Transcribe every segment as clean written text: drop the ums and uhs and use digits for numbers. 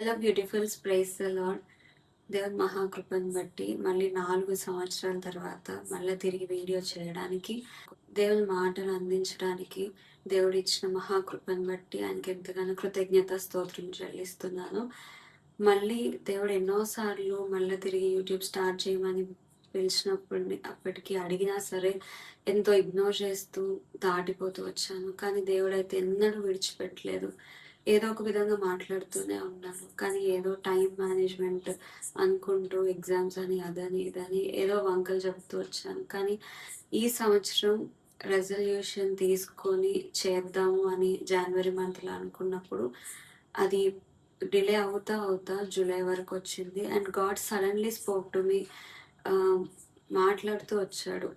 Hello beautifuls, praise the lord. దేవుని మహాకృపను బట్టి మళ్ళీ 4 సంవత్సరాల తర్వాత మళ్ళీ తిరిగి వీడియో చేయడానికి, దేవుని మాటలు అందించడానికి దేవుడు ఇచ్చిన మహాకృపను బట్టి ఆయనకి ఎంతగానో కృతజ్ఞత స్తోత్రం చెల్లిస్తున్నాను. మళ్ళీ దేవుడు ఎన్నోసార్లు మళ్ళీ తిరిగి యూట్యూబ్ స్టార్ట్ చేయమని పిలిచినప్పుడు అప్పటికి అడిగినా సరే ఎంతో ఇగ్నోర్ చేస్తూ దాటిపోతూ వచ్చాను. కానీ దేవుడైతే ఎన్నడూ విడిచిపెట్టలేదు. ఏదో ఒక విధంగా మాట్లాడుతూనే ఉన్నాను. కానీ ఏదో టైం మేనేజ్మెంట్ అనుకుంటూ ఎగ్జామ్స్ అని, అదని, ఇదని ఏదో వంకలు చెప్తూ వచ్చాను. కానీ ఈ సంవత్సరం రెజల్యూషన్ తీసుకొని చేద్దాము అని జనవరి మంత్‌లో అనుకున్నప్పుడు అది డిలే అవుతా, అవుతా జూలై వరకు వచ్చింది. And God suddenly spoke to me. Ah, మాట్లాడుతూ వచ్చాడు.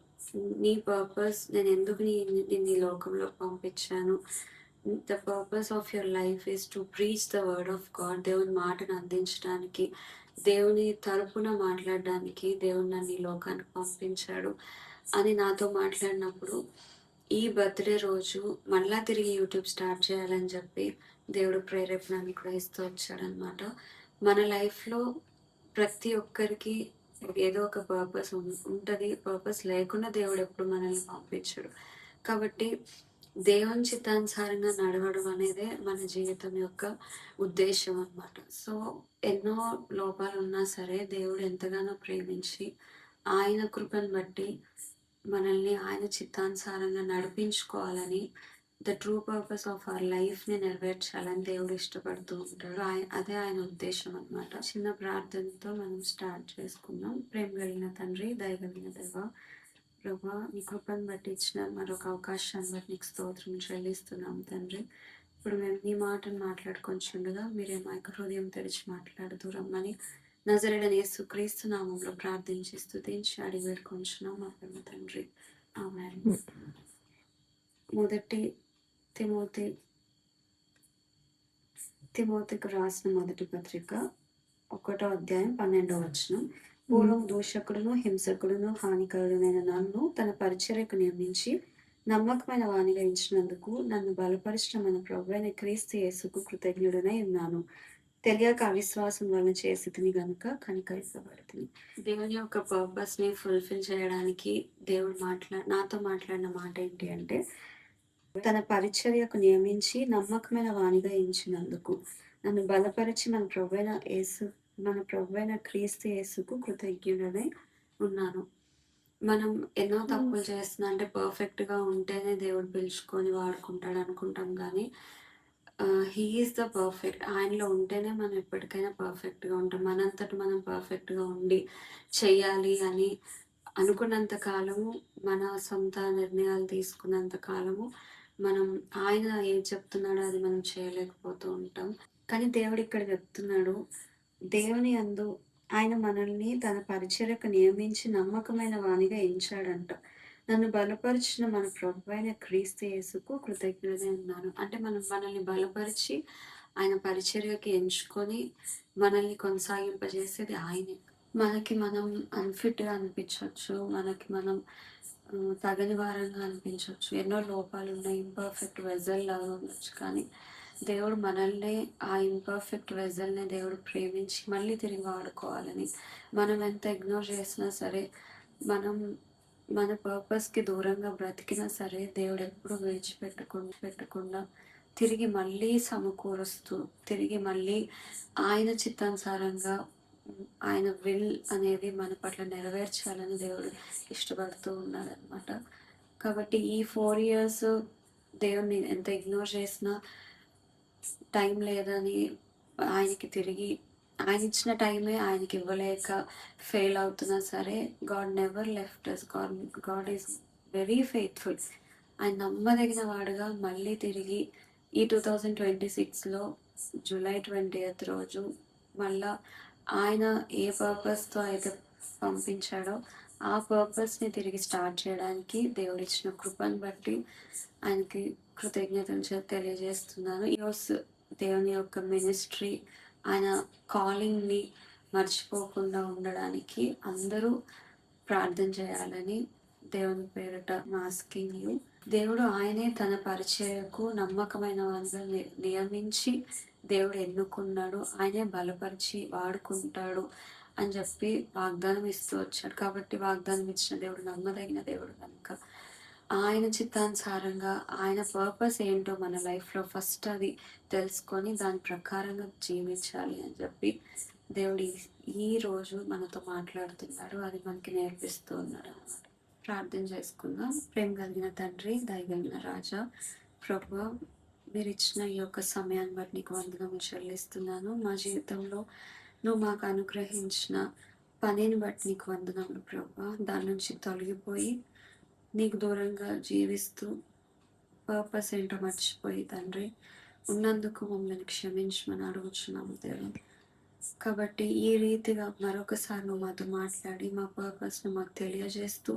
నీ పర్పస్ నేనెందుకు నిన్ను ఈ లోకంలోకి పంపించాను. The purpose of your life is to preach the word of God. దేవుని మాటను అందించడానికి, దేవుని తరపున మాట్లాడడానికి దేవుడు నన్ను ఈ లోకానికి పంపించాడు అని నాతో మాట్లాడినప్పుడు, ఈ బర్త్‌డే రోజు మళ్ళా తిరిగి యూట్యూబ్ స్టార్ట్ చేయాలని చెప్పి దేవుడు ప్రేరేపణ అనుగ్రహిస్తూ వచ్చాడనమాట. మన లైఫ్‌లో ప్రతి ఒక్కరికి ఏదో ఒక పర్పస్ ఉంటది. పర్పస్ లేకుండా దేవుడు ఎప్పుడు మనల్ని పంపించడు. కాబట్టి దేవుని చిత్తానుసారంగా నడవడం అనేదే మన జీవితం యొక్క ఉద్దేశ్యం అన్నమాట. సో, ఎన్నో లోపాలున్నా సరే దేవుడు ఎంతగానో ప్రేమించి, ఆయన కృపను బట్టి మనల్ని ఆయన చిత్తానుసారంగా నడిపించుకోవాలని, the true purpose of our లైఫ్‌ని నెరవేర్చాలని దేవుడు ఇష్టపడుతూ ఉంటాడు. అదే ఆయన ఉద్దేశ్యం అన్నమాట. చిన్న ప్రార్థనతో మనం స్టార్ట్ చేసుకుందాం. ప్రేమ కలిగిన తండ్రి, దయ కలిగిన దేవా, ప్రభా, నీ కృపను బట్టి ఇచ్చిన మరొక అవకాశాన్ని బట్టి నీకు స్తోత్రం చెల్లిస్తున్నాం తండ్రి. ఇప్పుడు మేము నీ మాటను మాట్లాడుకొనిచుండగా మీరే మా యొక్క హృదయం తెరిచి మాట్లాడుతూ రమ్మని నజరేయుడైన యేసుక్రీస్తు నామములో ప్రార్థించి స్తుతించి అడిగి వేడుకొంచున్నాం మా ప్రేమ తండ్రి. ఆమేన్. మొదటి తిమోతికి రాసిన మొదటి పత్రిక 1వ అధ్యాయం 12వ వచనం. పూర్వం దూషకుడును, హింసకుడును, హానికరుడైన నన్ను తన పరిచర్యకు నియమించి నమ్మకమైన వానిగా ఎంచినందుకు నన్ను బలపరిచిన మన ప్రభువైన క్రీస్తు యేసుకు కృతజ్ఞుడనై ఉన్నాను. తెలియక అవిశ్వాసం వలన చేసితిని గనుక కనికరింపబడితిని. దేవుని యొక్క పర్పస్ ని ఫుల్ఫిల్ చేయడానికి దేవుడు నాతో మాట్లాడిన మాట ఏంటి అంటే, తన పరిచర్యకు నియమించి నమ్మకమైన వానిగా ఎంచినందుకు నన్ను బలపరిచి మన ప్రభువైన క్రీస్తు యేసుకు కృతజ్ఞుడనై ఉన్నాను. మనం ఎన్నో తప్పులు చేస్తున్నా అంటే పర్ఫెక్ట్‌గా ఉంటేనే దేవుడు పిలుచుకొని వాడుకుంటాడు అనుకుంటాం కానీ, హీ ఈస్ ద పర్ఫెక్ట్. ఆయనలో ఉంటేనే మనం ఎప్పటికైనా పర్ఫెక్ట్‌గా ఉంటాం. మనంతట మనం పర్ఫెక్ట్‌గా ఉండి చెయ్యాలి అని అనుకున్నంత కాలము, మన సొంత నిర్ణయాలు తీసుకున్నంత కాలము మనం ఆయన ఏది చెప్తున్నాడో అది మనం చేయలేకపోతూ ఉంటాం. కానీ దేవుడు ఇక్కడ చెప్తున్నాడు, దేవుని యందు ఆయన మనల్ని తన పరిచర్యకు నియమించి నమ్మకమైన వానిగా ఎంచాడంట. నన్ను బలపరిచిన మన ప్రభువైన క్రీస్తు యేసుకు కృతజ్ఞుడనై ఉన్నాను. అంటే మనల్ని బలపరిచి ఆయన పరిచర్యకి ఎంచుకొని మనల్ని కొనసాగింపజేసేది ఆయనే. మనకి మనం అన్‌ఫిట్‌గా అనిపించొచ్చు. మనకి మనం తగని వారంగా అనిపించొచ్చు. ఎన్నో లోపాలున్నాయి. ఇంపర్ఫెక్ట్ వెసెల్ లాగా ఉండొచ్చు. కానీ దేవుడు మనల్నే, ఆ ఇంపర్ఫెక్ట్ వెసెల్‌ని దేవుడు ప్రేమించి మళ్ళీ తిరిగి వాడుకోవాలని. మనం ఎంత ఇగ్నోర్ చేసినా సరే, మనం మన పర్పస్‌కి దూరంగా బ్రతికినా సరే, దేవుడు ఎప్పుడూ పెట్టకుండా తిరిగి మళ్ళీ సమకూరుస్తూ, తిరిగి మళ్ళీ ఆయన చిత్తానుసారంగా ఆయన విల్ అనేది మన పట్ల నెరవేర్చాలని దేవుడు ఇష్టపడుతూ ఉన్నాడనమాట. కాబట్టి ఈ 4 ఇయర్స్ దేవుడిని ఎంత ఇగ్నోర్ చేసినా టైం లేదని ఆయనకి తిరిగి ఆయన ఇచ్చిన టైమే ఆయనకి ఇవ్వలేక ఫెయిల్ అవుతున్నా సరే, God never left us. God is very faithful. ఆయన నమ్మదగిన వాడుగా మళ్ళీ తిరిగి ఈ 2026లో జూలై 20th రోజు మళ్ళా ఆయన ఏ పర్పస్‌తో అయితే పంపించాడో ఆ పర్పస్‌ని తిరిగి స్టార్ట్ చేయడానికి దేవుడిచ్చిన కృపను బట్టి ఆయనకి కృతజ్ఞతలు తెలియజేస్తున్నాను. ఈరోజు దేవుని యొక్క మినిస్ట్రీ, ఆయన కాలింగ్‌ని మర్చిపోకుండా ఉండడానికి అందరూ ప్రార్థన చేయాలని దేవుని పేరిట ఆస్కింగ్ యూ. దేవుడు ఆయనే తన పరిచర్యకు నమ్మకమైన వానిగా నియమించి దేవుడు ఎన్నుకున్నాడు, ఆయనే బలపరిచి వాడుకుంటాడు అని చెప్పి వాగ్దానం ఇస్తూ వచ్చాడు. కాబట్టి వాగ్దానం ఇచ్చిన దేవుడు నమ్మదగిన దేవుడు కనుక ఆయన చిత్తానుసారంగా ఆయన పర్పస్ ఏంటో మన లైఫ్లో ఫస్ట్ అది తెలుసుకొని దాని ప్రకారంగా జీవించాలి అని చెప్పి దేవుడు ఈ రోజు మనతో మాట్లాడుతున్నాడు. అది మనకి నేర్పిస్తూ ఉన్నాడు అన్నమాట. ప్రార్థన చేసుకుందాం. ప్రేమ కలిగిన తండ్రి, దయగలిగిన రాజా, ప్రభువా, మీరు ఇచ్చిన ఈ యొక్క సమయాన్ని బట్టి నీకు వందనములు చెల్లిస్తున్నాను. మా జీవితంలో నువ్వు మాకు అనుగ్రహించిన పనిని బట్టి నీకు వందనములు ప్రభువా. దాని నుంచి తొలగిపోయి నీకు దూరంగా జీవిస్తూ పర్పస్ ఏంటో మర్చిపోయి తండ్రి ఉన్నందుకు మమ్మల్ని క్షమించమని అడుగుచున్నాము దేవుడు. కాబట్టి ఈ రీతిగా మరొకసారి నువ్వు మాతో మాట్లాడి మా పర్పస్ను మాకు తెలియజేస్తూ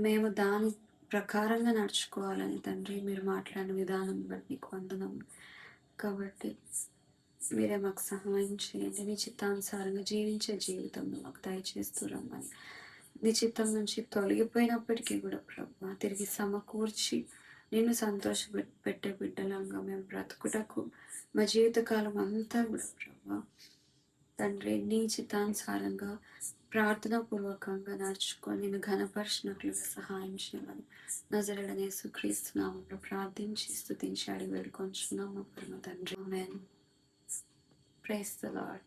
మేము దాని ప్రకారంగా నడుచుకోవాలని తండ్రి మీరు మాట్లాడిన విధానం బట్టి నీకు వందనం. కాబట్టి మీరే మాకు సహాయం చేయండి. నీ చిత్తానుసారంగా జీవించే జీవితంలో మాకు దయచేస్తూ రమ్మని, నీ చిత్తం నుంచి తొలగిపోయినప్పటికీ కూడా ప్రభు తిరిగి సమకూర్చి నిన్ను పెట్టే బిడ్డలంగా మేము బ్రతుకుటకు మా జీవితకాలం అంతా కూడా ప్రభు తండ్రి నీ చిత్తానుసారంగా ప్రార్థనాపూర్వకంగా నడుచుకొని నేను ఘనపరిచినట్లుగా సహాయం చేయమని నజరేయుడైన యేసుక్రీస్తు నామములో ప్రార్థించి స్తుతించి అడిగి వేడుకొంచున్నాము పరమ తండ్రి. ఆమేన్. Praise the lord.